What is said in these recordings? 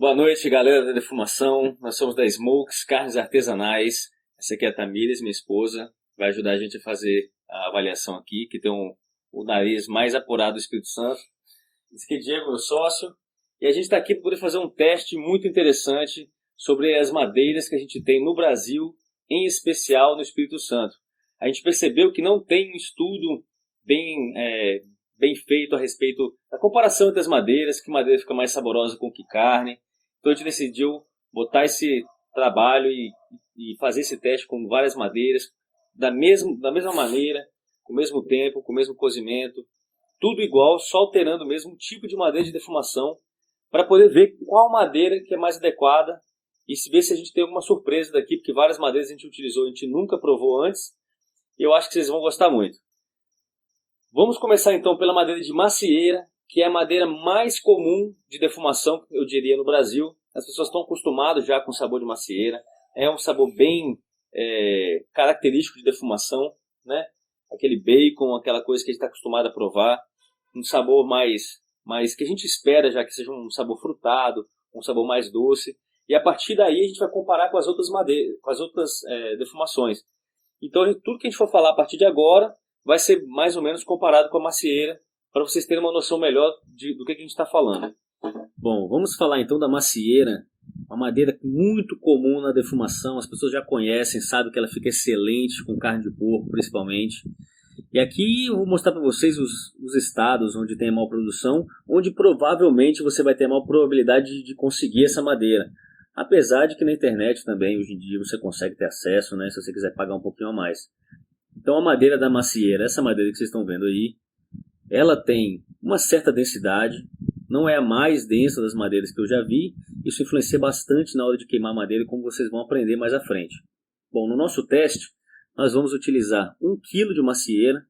Boa noite, galera da Defumação. Nós somos da Smokes, carnes artesanais. Essa aqui é a Tamires, minha esposa. Vai ajudar a gente a fazer a avaliação aqui, que tem o nariz mais apurado do Espírito Santo. Esse aqui é Diego, meu sócio. E a gente está aqui para poder fazer um teste muito interessante sobre as madeiras que a gente tem no Brasil, em especial no Espírito Santo. A gente percebeu que não tem um estudo bem feito a respeito da comparação entre as madeiras, que madeira fica mais saborosa com que carne. Então a gente decidiu botar esse trabalho e fazer esse teste com várias madeiras, da mesma maneira, com o mesmo tempo, com o mesmo cozimento, tudo igual, só alterando o mesmo tipo de madeira de defumação, para poder ver qual madeira que é mais adequada e ver se a gente tem alguma surpresa daqui, porque várias madeiras a gente utilizou, a gente nunca provou antes, e eu acho que vocês vão gostar muito. Vamos começar então pela madeira de macieira, que é a madeira mais comum de defumação, eu diria, no Brasil. As pessoas estão acostumadas já com o sabor de macieira. É um sabor bem característico de defumação, né? Aquele bacon, aquela coisa que a gente está acostumado a provar. Um sabor mais que a gente espera já que seja um sabor frutado, um sabor mais doce. E a partir daí a gente vai comparar com as outras madeiras, com as outras defumações. Então tudo que a gente for falar a partir de agora vai ser mais ou menos comparado com a macieira, para vocês terem uma noção melhor do que a gente está falando. Bom, vamos falar então da macieira, uma madeira muito comum na defumação, as pessoas já conhecem, sabem que ela fica excelente com carne de porco principalmente. E aqui eu vou mostrar para vocês os estados onde tem a maior produção, onde provavelmente você vai ter a maior probabilidade de conseguir essa madeira. Apesar de que na internet também, hoje em dia, você consegue ter acesso, né, se você quiser pagar um pouquinho a mais. Então a madeira da macieira, essa madeira que vocês estão vendo aí, ela tem uma certa densidade, não é a mais densa das madeiras que eu já vi, isso influencia bastante na hora de queimar a madeira, como vocês vão aprender mais à frente. Bom, no nosso teste, nós vamos utilizar 1 kg de macieira,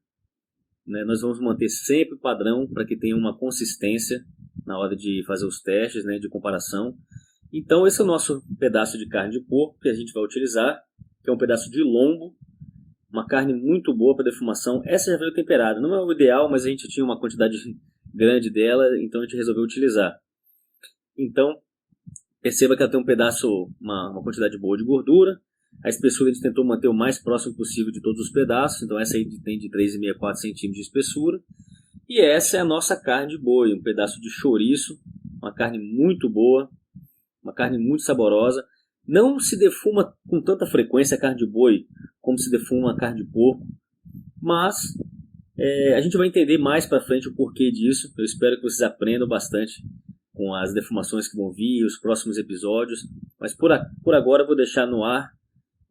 né? Nós vamos manter sempre o padrão para que tenha uma consistência na hora de fazer os testes, né, de comparação. Então esse é o nosso pedaço de carne de porco que a gente vai utilizar, que é um pedaço de lombo, uma carne muito boa para defumação. Essa já veio temperada, não é o ideal, mas a gente tinha uma quantidade grande dela, então a gente resolveu utilizar. Então, perceba que ela tem um pedaço, uma quantidade boa de gordura. A espessura a gente tentou manter o mais próximo possível de todos os pedaços, então essa aí tem de 3,5 a 4 centímetros de espessura. E essa é a nossa carne de boi, um pedaço de chouriço, uma carne muito boa, uma carne muito saborosa. Não se defuma com tanta frequência a carne de boi como se defuma a carne de porco, mas a gente vai entender mais para frente o porquê disso. Eu espero que vocês aprendam bastante com as defumações que vão vir, os próximos episódios, mas por agora eu vou deixar no ar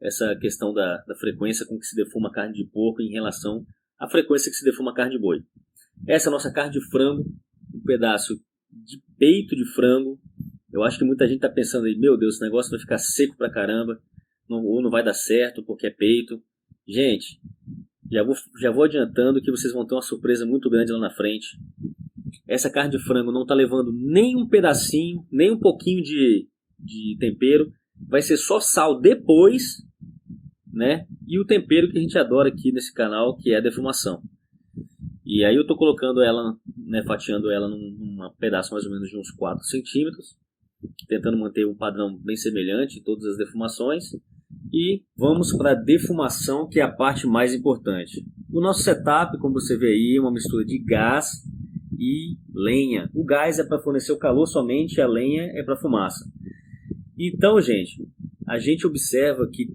essa questão da frequência com que se defuma a carne de porco em relação à frequência que se defuma a carne de boi. Essa é a nossa carne de frango, um pedaço de peito de frango. Eu acho que muita gente está pensando aí, meu Deus, esse negócio vai ficar seco pra caramba, ou não vai dar certo porque é peito. Gente, já vou adiantando que vocês vão ter uma surpresa muito grande lá na frente. Essa carne de frango não está levando nem um pedacinho, nem um pouquinho de tempero. Vai ser só sal depois, né? E o tempero que a gente adora aqui nesse canal, que é a defumação. E aí eu estou colocando ela, né, fatiando ela num pedaço mais ou menos de uns 4 centímetros. Tentando manter um padrão bem semelhante em todas as defumações. E vamos para a defumação, que é a parte mais importante. O nosso setup, como você vê aí, é uma mistura de gás e lenha. O gás é para fornecer o calor somente, a lenha é para fumaça. Então, gente, a gente observa que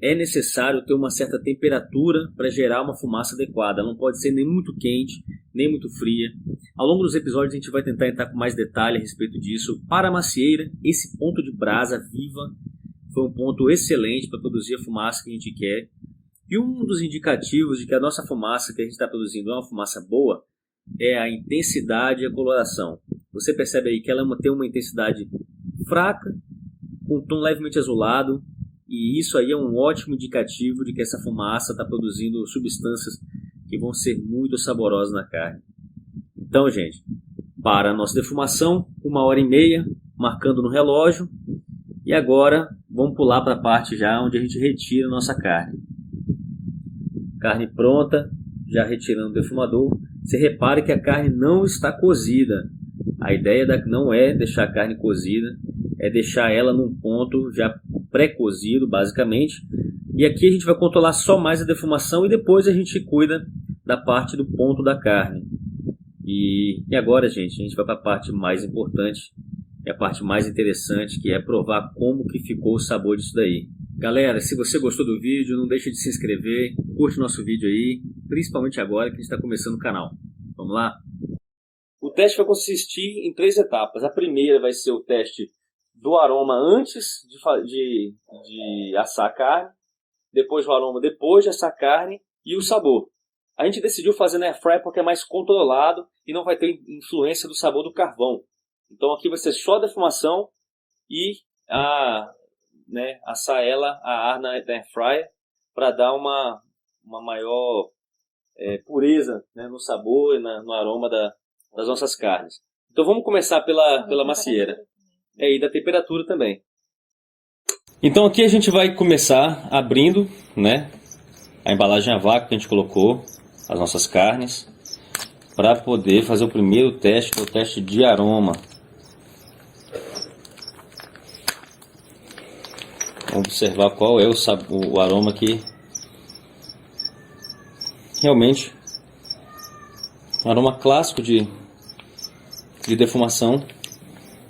é necessário ter uma certa temperatura para gerar uma fumaça adequada. Ela não pode ser nem muito quente, nem muito fria. Ao longo dos episódios a gente vai tentar entrar com mais detalhe a respeito disso. Para a macieira, esse ponto de brasa viva foi um ponto excelente para produzir a fumaça que a gente quer. E um dos indicativos de que a nossa fumaça que a gente está produzindo é uma fumaça boa é a intensidade e a coloração. Você percebe aí que ela tem uma intensidade fraca, com um tom levemente azulado, e isso aí é um ótimo indicativo de que essa fumaça está produzindo substâncias que vão ser muito saborosas na carne. Então, gente, para a nossa defumação, 1h30, marcando no relógio. E agora, vamos pular para a parte já onde a gente retira a nossa carne. Carne pronta, já retirando o defumador. Você repare que a carne não está cozida. A ideia não é deixar a carne cozida, é deixar ela num ponto já pré-cozido, basicamente. E aqui a gente vai controlar só mais a defumação e depois a gente cuida da parte do ponto da carne. E agora, gente, a gente vai para a parte mais importante, é a parte mais interessante, que é provar como que ficou o sabor disso daí. Galera, se você gostou do vídeo, não deixe de se inscrever, curte o nosso vídeo aí, principalmente agora que a gente está começando o canal. Vamos lá? O teste vai consistir em 3 etapas. A primeira vai ser o teste do aroma antes de assar a carne, depois o aroma depois de assar a carne e o sabor. A gente decidiu fazer na airfryer porque é mais controlado e não vai ter influência do sabor do carvão. Então aqui vai ser só a defumação e assar a ar na airfryer para dar uma maior pureza, né, no sabor e no aroma das nossas carnes. Então vamos começar pela macieira. E da temperatura também. Então aqui a gente vai começar abrindo, né, a embalagem a vácuo que a gente colocou as nossas carnes para poder fazer o primeiro teste, que é o teste de aroma. Vamos observar qual é o aroma que realmente um aroma clássico de defumação.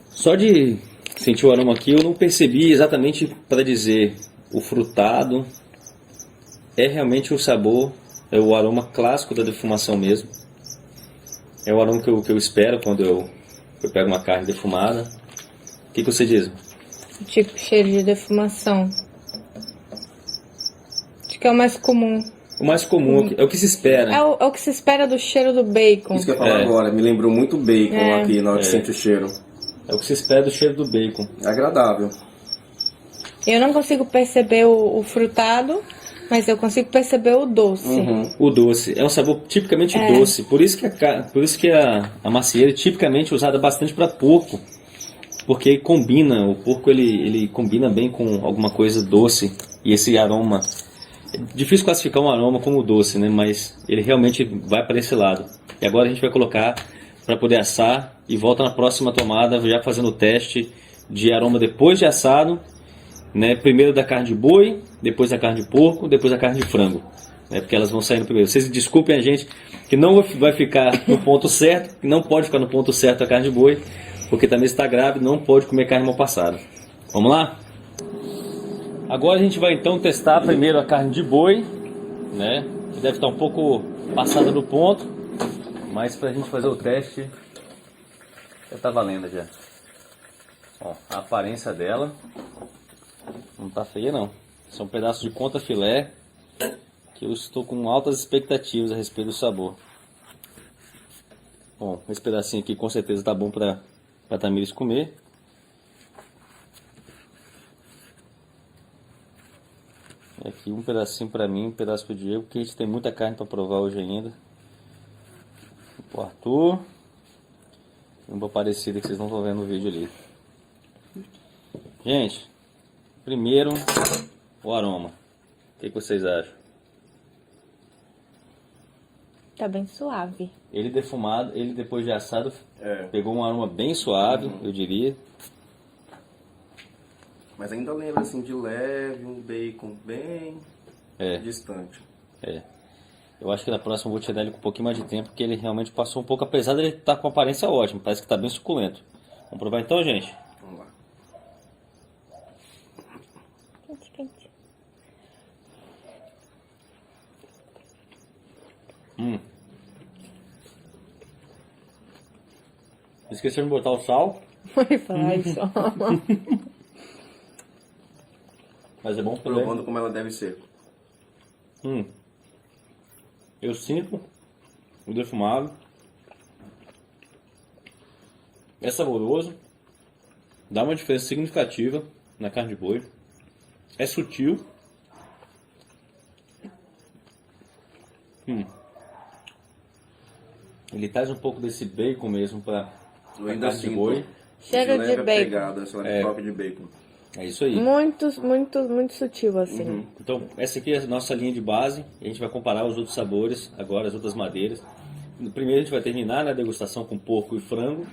Só de sentir o aroma aqui eu não percebi exatamente para dizer o frutado. É realmente o sabor, é o aroma clássico da defumação mesmo. É o aroma que eu espero quando eu pego uma carne defumada. O que você diz? Tipo cheiro de defumação. Acho que é o mais comum. O mais comum, é o que se espera. É o que se espera do cheiro do bacon. Isso que eu ia falar agora, me lembrou muito bacon aqui na hora que sente o cheiro. É o que se espera do cheiro do bacon. É agradável. Eu não consigo perceber o frutado, mas eu consigo perceber o doce. O doce. É um sabor tipicamente doce. Por isso que a macieira é tipicamente usada bastante para porco. Porque combina, o porco ele combina bem com alguma coisa doce. E esse aroma... É difícil classificar um aroma como doce, né? Mas ele realmente vai para esse lado. E agora a gente vai colocar para poder assar e volta na próxima tomada já fazendo o teste de aroma depois de assado, né? Primeiro da carne de boi, depois da carne de porco, depois da carne de frango, né? Porque elas vão saindo primeiro. Vocês desculpem a gente que não vai ficar no ponto certo, que não pode ficar no ponto certo a carne de boi, porque também está grávida, não pode comer carne mal passada. Vamos lá? Agora a gente vai então testar primeiro a carne de boi, né? Que deve estar um pouco passada do ponto, mas para a gente fazer o teste já está valendo já. Ó, a aparência dela não tá feia não. São pedaços de contra filé que eu estou com altas expectativas a respeito do sabor. Bom, esse pedacinho aqui com certeza tá bom para Tamires comer. Aqui um pedacinho para mim, um pedaço para o Diego, porque a gente tem muita carne para provar hoje ainda. O Arthur. Uma parecida que vocês não estão vendo no vídeo ali. Gente, primeiro o aroma. O que vocês acham? Tá bem suave. Ele defumado, ele depois de assado, pegou um aroma bem suave, eu diria. Mas ainda lembra assim de leve, um bacon bem distante. Eu acho que na próxima eu vou tirar ele com um pouquinho mais de tempo, porque ele realmente passou um pouco, apesar de ele estar com aparência ótima, parece que está bem suculento. Vamos provar então, gente? Vamos lá. Quente, quente. Esqueci de botar o sal. Vai falar isso. Mas é bom também. Provando como ela deve ser. Eu sinto o defumado. É saboroso. Dá uma diferença significativa na carne de boi. É sutil. Ele traz um pouco desse bacon mesmo para a carne de boi. Cheiro de bacon. Pegada, essa própria de bacon. É isso aí. Muito sutil assim. Então, essa aqui é a nossa linha de base. A gente vai comparar os outros sabores, agora as outras madeiras. Primeiro a gente vai terminar na degustação com porco e frango.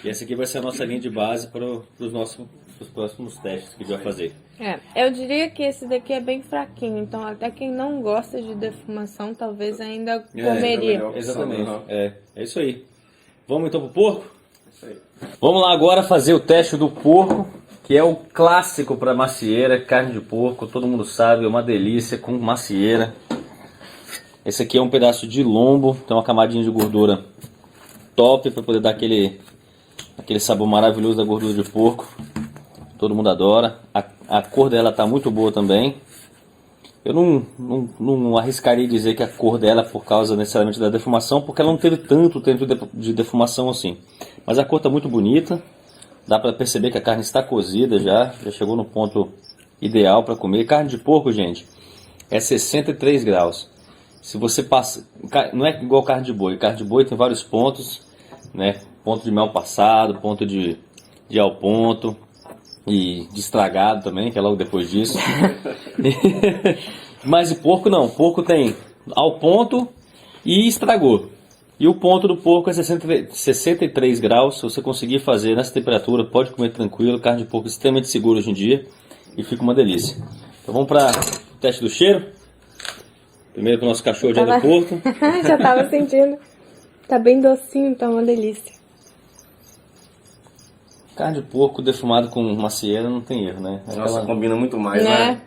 E essa aqui vai ser a nossa linha de base para os próximos testes que a gente vai fazer. Eu diria que esse daqui é bem fraquinho, então até quem não gosta de defumação talvez ainda comeria. Exatamente, é isso aí. Vamos então pro porco? Isso aí. Vamos lá agora fazer o teste do porco, que é o clássico para macieira, carne de porco, todo mundo sabe, é uma delícia com macieira. Esse aqui é um pedaço de lombo, tem uma camadinha de gordura top para poder dar aquele sabor maravilhoso da gordura de porco. Todo mundo adora. A cor dela tá muito boa também. Eu não arriscaria dizer que a cor dela é por causa necessariamente da defumação, porque ela não teve tanto tempo de defumação assim. Mas a cor tá muito bonita. Dá para perceber que a carne está cozida já chegou no ponto ideal para comer. Carne de porco, gente, é 63 graus. Se você passa, não é igual carne de boi. Carne de boi tem vários pontos, né? Ponto de mel passado, ponto de ao ponto e de estragado também, que é logo depois disso. Mas o porco não, o porco tem ao ponto e estragou. E o ponto do porco é 63 graus. Se você conseguir fazer nessa temperatura, pode comer tranquilo. Carne de porco é extremamente segura hoje em dia e fica uma delícia. Então vamos para o teste do cheiro. Primeiro para o nosso cachorro de do Porto. Já tava sentindo. Tá bem docinho, tá uma delícia. Carne de porco defumado com macieira não tem erro, né? Nossa, combina muito mais, né?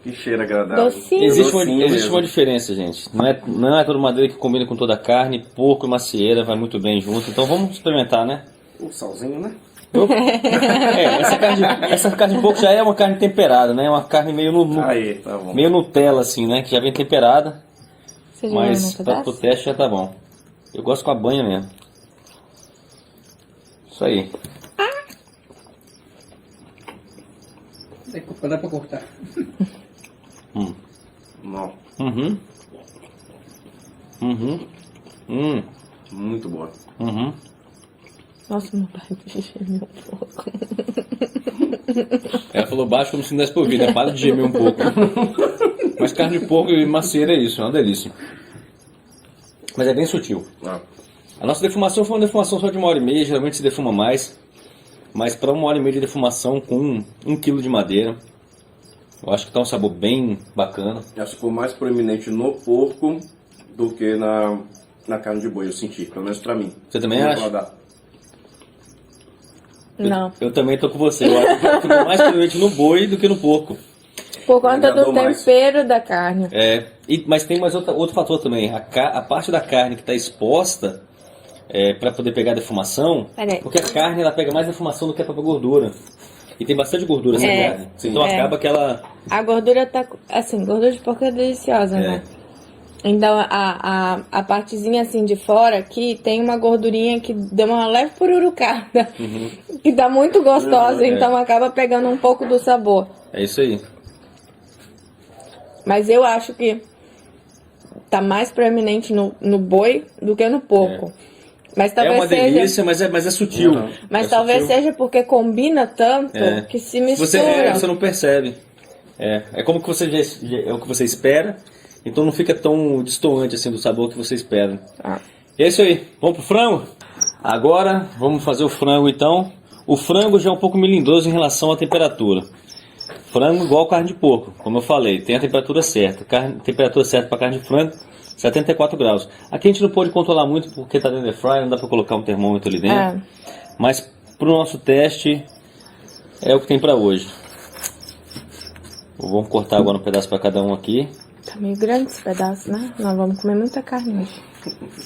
Que cheiro agradável. Docinho. Existe uma diferença, gente. Não é toda madeira que combina com toda a carne. Porco e macieira vai muito bem junto. Então vamos experimentar, né? Um salzinho, né? Essa carne de porco já é uma carne temperada, né? Uma carne meio tá bom. meio Nutella, assim, né? Que já vem temperada. Mas para o teste já tá bom. Eu gosto com a banha mesmo. Isso aí. Dá pra cortar. Não. Muito boa. Nossa, meu pai gemeu um pouco. Ela falou baixo como se não desse pra ouvir, né? Para de gemer um pouco. Mas carne de porco e macieira é isso, é uma delícia. Mas é bem sutil. A nossa defumação foi uma defumação só de 1h30, geralmente se defuma mais. Mas para 1h30 de defumação com 1 kg de madeira, eu acho que tá um sabor bem bacana. Acho que ficou mais proeminente no porco do que na carne de boi, eu senti, pelo menos pra mim. Você também acha? Não. Eu também tô com você, eu acho que ficou mais proeminente no boi do que no porco. Por conta do tempero da carne. Mas tem mais outro fator também. A parte da carne que está exposta para poder pegar a defumação, porque a carne ela pega mais defumação do que a própria gordura. E tem bastante gordura essa carne. Então acaba que ela... A gordura tá... Assim, gordura de porco é deliciosa, né? Então a partezinha assim de fora aqui tem uma gordurinha que deu uma leve pururucada. Que tá muito gostosa, então acaba pegando um pouco do sabor. É isso aí. Mas eu acho que tá mais proeminente no boi do que no porco. Mas talvez uma delícia, mas é sutil. Mas talvez seja porque combina tanto que se mistura. Você não percebe. É como que é o que você espera, então não fica tão destoante assim do sabor que você espera. É isso aí. Vamos pro frango? Agora vamos fazer o frango então. O frango já é um pouco melindroso em relação à temperatura. Frango igual carne de porco, como eu falei, tem a temperatura certa. Temperatura certa para carne de frango, 74 graus. Aqui a gente não pode controlar muito porque está dentro da fryer, não dá para colocar um termômetro ali dentro. Mas para o nosso teste é o que tem para hoje. Vamos cortar agora um pedaço para cada um aqui. Tá meio grande esse pedaço, né? Nós vamos comer muita carne hoje.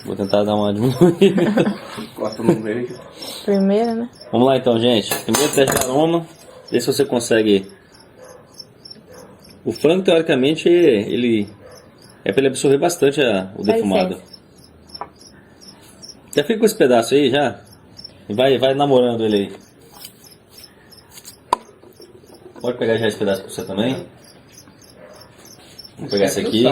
Vou tentar dar uma diminuída. Corta no meio. Primeira, né? Vamos lá então, gente. Primeiro teste de aroma. Vê se você consegue. O frango, teoricamente, ele é para ele absorver bastante o defumado. Já fica com esse pedaço aí já. E vai namorando ele aí. Pode pegar já esse pedaço para você também. Vamos pegar esse aqui.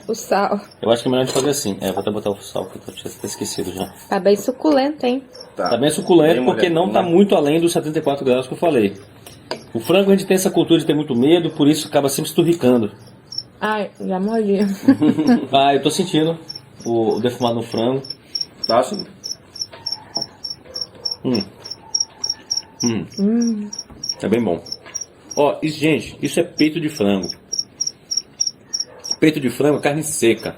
O sal. Eu acho que é melhor a gente fazer assim. Vou até botar o sal, que eu tinha esquecido já. Tá bem suculento, hein? Tá bem suculento porque não tá muito além dos 74 graus que eu falei. O frango a gente tem essa cultura de ter muito medo, por isso acaba sempre esturricando. Ai, já mordi. Eu tô sentindo o defumado no frango. Tá sim. É bem bom. Ó, isso, gente, isso é peito de frango. Peito de frango é carne seca.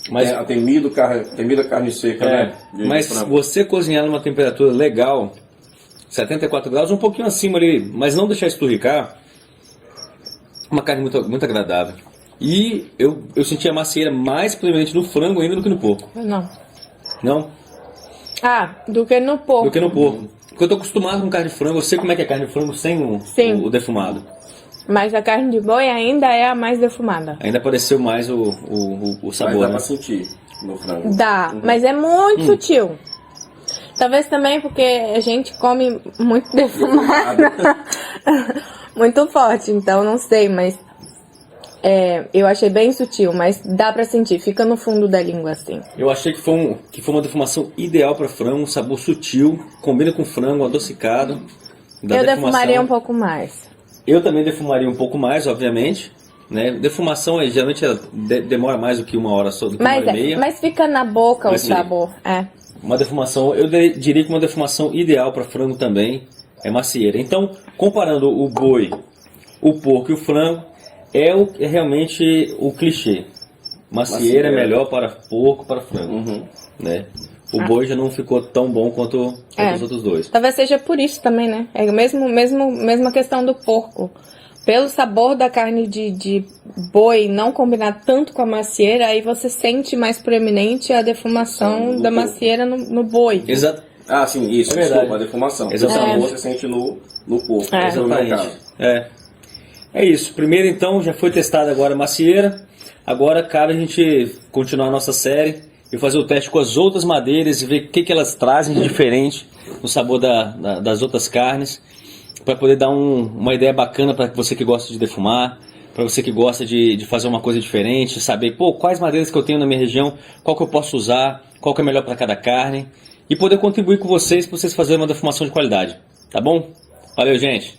Mas temida carne seca, né? Mas se você cozinhar numa temperatura legal, 74 graus, um pouquinho acima ali, mas não deixar esturricar, uma carne muito, muito agradável. E eu senti a macieira mais premente no frango ainda do que no porco. Não. Não? Do que no porco. Do que no porco. Porque eu tô acostumado com carne de frango, eu sei como é que é carne de frango sem o defumado. Mas a carne de boi ainda é a mais defumada. Ainda apareceu mais o sabor, mas dá né? pra sentir no frango. Dá, mas é muito sutil. Talvez também porque a gente come muito defumado. Muito forte, então não sei, mas eu achei bem sutil, mas dá pra sentir, fica no fundo da língua assim. Eu achei que foi uma defumação ideal para frango, um sabor sutil, combina com frango, adocicado. Eu defumaria um pouco mais. Eu também defumaria um pouco mais, obviamente. Né? Defumação geralmente demora mais do que uma hora só, do que uma hora e meia. Mas fica na boca o sabor. Uma defumação, eu diria que uma defumação ideal para frango também é macieira. Então, comparando o boi, o porco e o frango, é realmente o clichê. Macieira é melhor para porco, para frango. Né? O boi já não ficou tão bom quanto os outros dois. Talvez seja por isso também, né? É a mesma questão do porco. Pelo sabor da carne de boi não combinar tanto com a macieira, aí você sente mais proeminente a defumação da macieira no boi. Exato. Sim, isso. É verdade. Desculpa, a defumação. Exatamente. O sabor você sente no porco. Exatamente. É isso. Primeiro, então, já foi testada agora a macieira. Agora cabe a gente continuar a nossa série e fazer o teste com as outras madeiras e ver o que elas trazem de diferente no sabor das outras carnes, para poder dar uma ideia bacana para você que gosta de defumar, para você que gosta de fazer uma coisa diferente, saber quais madeiras que eu tenho na minha região, qual que eu posso usar, qual que é melhor para cada carne, e poder contribuir com vocês para vocês fazerem uma defumação de qualidade. Tá bom? Valeu, gente!